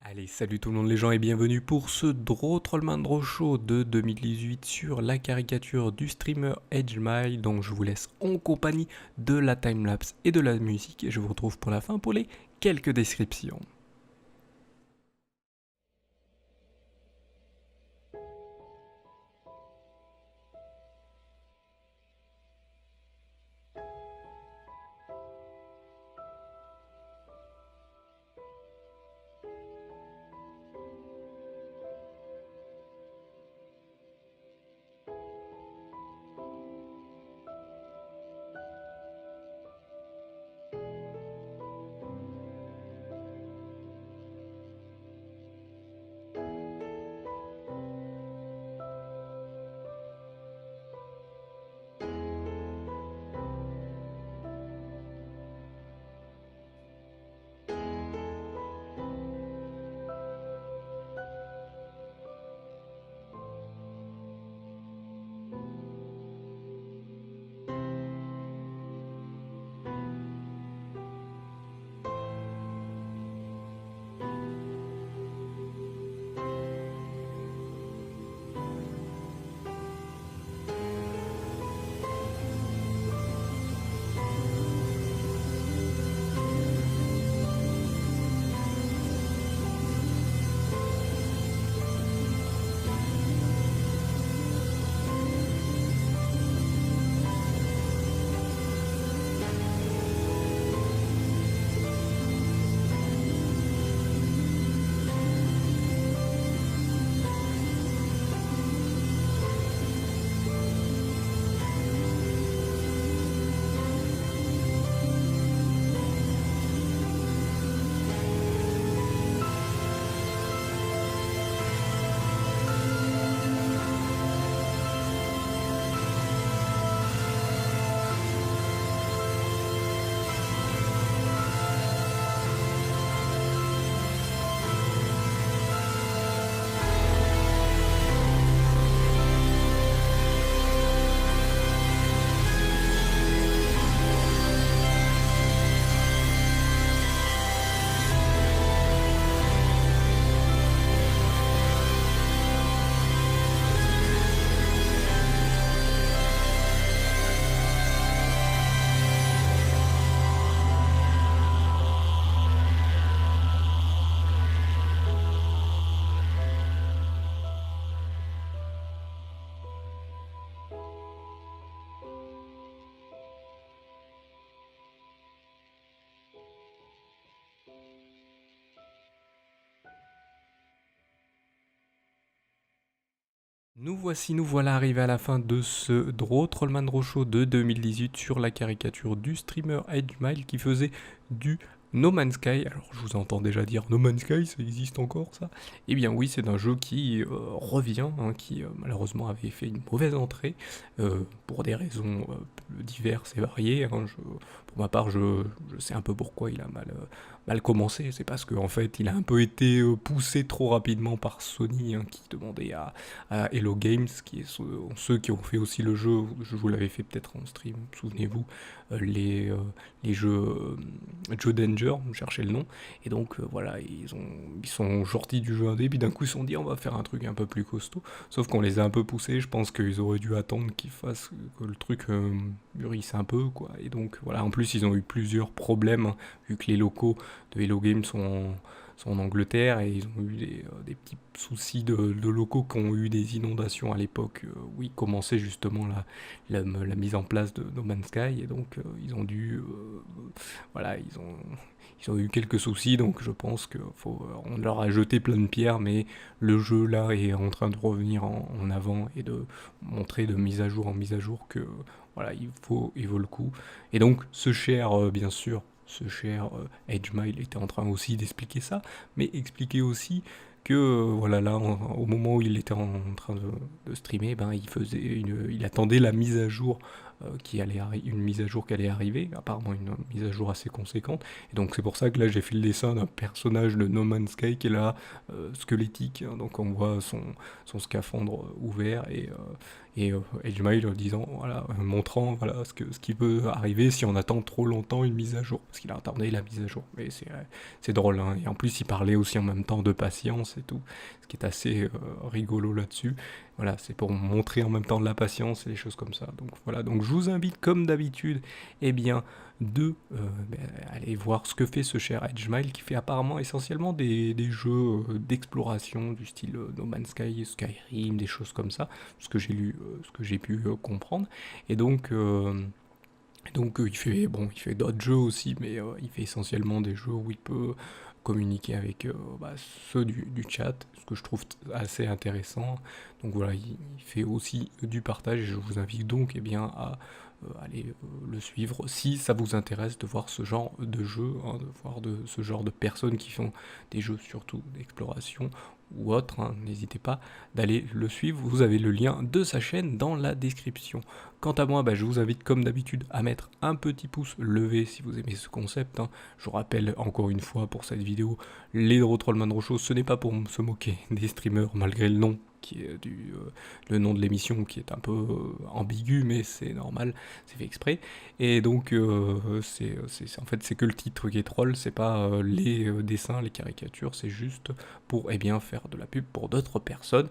Allez, salut tout le monde les gens et bienvenue pour ce Draw Trollman Draw Show de 2018 sur la caricature du streamer Edgemile. Donc je vous laisse en compagnie de la timelapse et de la musique et je vous retrouve pour la fin pour les quelques descriptions. Nous voilà arrivés à la fin de ce Draw Trollman Draw Show de 2018 sur la caricature du streamer Edgemile qui faisait du No Man's Sky. Alors je vous entends déjà dire No Man's Sky, ça existe encore ça? Eh bien oui, c'est un jeu qui revient, qui malheureusement avait fait une mauvaise entrée pour des raisons diverses et variées. Pour ma part, je sais un peu pourquoi il a mal commencé. C'est parce qu'en fait, il a un peu été poussé trop rapidement par Sony qui demandait à Hello Games, qui est ceux qui ont fait aussi le jeu, je vous l'avais fait peut-être en stream, souvenez-vous, les jeux Joe Danger, cherchez le nom, et donc voilà, ils sont sortis du jeu indé, puis d'un coup ils se sont dit on va faire un truc un peu plus costaud, sauf qu'on les a un peu poussés, je pense qu'ils auraient dû attendre que le truc mûrisse un peu, quoi, et donc voilà, en plus ils ont eu plusieurs problèmes, vu que les locaux de Hello Games sont en Angleterre et ils ont eu des petits soucis de locaux qui ont eu des inondations à l'époque où ils commençaient justement la mise en place de No Man's Sky et donc ils ont dû voilà ils ont eu quelques soucis donc je pense on leur a jeté plein de pierres mais le jeu là est en train de revenir en avant et de montrer de mise à jour en mise à jour que voilà il vaut le coup et donc bien sûr ce cher Edgemile était en train aussi d'expliquer ça, mais expliquer aussi que voilà là au moment où il était en train de streamer, ben il attendait la mise à jour une mise à jour qui allait arriver, apparemment une mise à jour assez conséquente. Et donc c'est pour ça que là j'ai fait le dessin d'un personnage de No Man's Sky qui est là, squelettique, hein. Donc on voit son scaphandre ouvert et Edgemile disant, voilà, montrant voilà ce qui peut arriver si on attend trop longtemps une mise à jour, parce qu'il a attendait la mise à jour. Mais c'est drôle, hein. Et en plus il parlait aussi en même temps de patience et tout, ce qui est assez rigolo là-dessus. Voilà, c'est pour montrer en même temps de la patience et des choses comme ça. Donc voilà, donc je vous invite comme d'habitude, eh bien, de aller voir ce que fait ce cher Edgemile, qui fait apparemment essentiellement des jeux d'exploration du style No Man's Sky, Skyrim, des choses comme ça, ce que j'ai lu, ce que j'ai pu comprendre. Et donc il fait d'autres jeux aussi, mais il fait essentiellement des jeux où il peut communiquer avec ceux du chat, ce que je trouve assez intéressant. Donc voilà, il fait aussi du partage et je vous invite donc à aller le suivre si ça vous intéresse de voir ce genre de jeu, hein, de voir ce genre de personnes qui font des jeux surtout d'exploration ou autres, hein. N'hésitez pas d'aller le suivre, vous avez le lien de sa chaîne dans la description. Quant à moi, je vous invite comme d'habitude à mettre un petit pouce levé si vous aimez ce concept, hein. Je vous rappelle encore une fois pour cette vidéo, les Trollman Rochos, ce n'est pas pour se moquer des streamers malgré le nom qui est le nom de l'émission qui est un peu ambigu, mais c'est normal, c'est fait exprès. Et donc en fait c'est que le titre qui est troll, c'est pas les dessins, les caricatures, c'est juste pour faire de la pub pour d'autres personnes,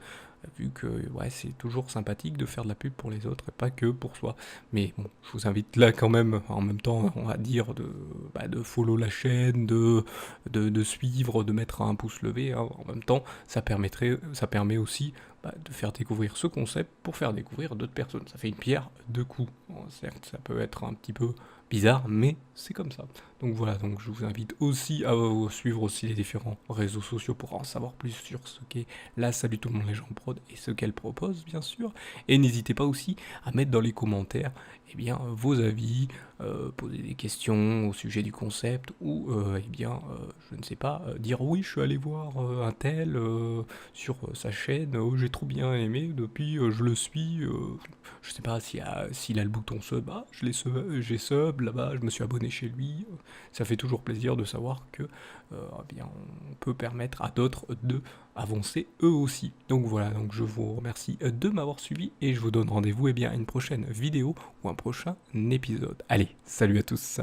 vu que ouais, c'est toujours sympathique de faire de la pub pour les autres et pas que pour soi. Mais bon, je vous invite là quand même, en même temps, on va dire, de follow la chaîne, de suivre, de mettre un pouce levé, hein. En même temps, ça permet aussi de faire découvrir ce concept pour faire découvrir d'autres personnes. Ça fait une pierre deux coups. Bon, certes, ça peut être un petit peu bizarre, mais c'est comme ça. Donc voilà, donc je vous invite aussi à suivre aussi les différents réseaux sociaux pour en savoir plus sur ce qu'est la Salut tout le monde les gens prod et ce qu'elle propose bien sûr. Et n'hésitez pas aussi à mettre dans les commentaires vos avis, poser des questions au sujet du concept ou je ne sais pas, dire oui je suis allé voir un tel sur sa chaîne, j'ai trop bien aimé, depuis je le suis, je sais pas s'il a le bouton sub, j'ai sub là-bas, je me suis abonné chez lui. Ça fait toujours plaisir de savoir que on peut permettre à d'autres de avancer eux aussi. Donc voilà, donc je vous remercie de m'avoir suivi et je vous donne rendez-vous à une prochaine vidéo ou un prochain épisode. Allez, salut à tous.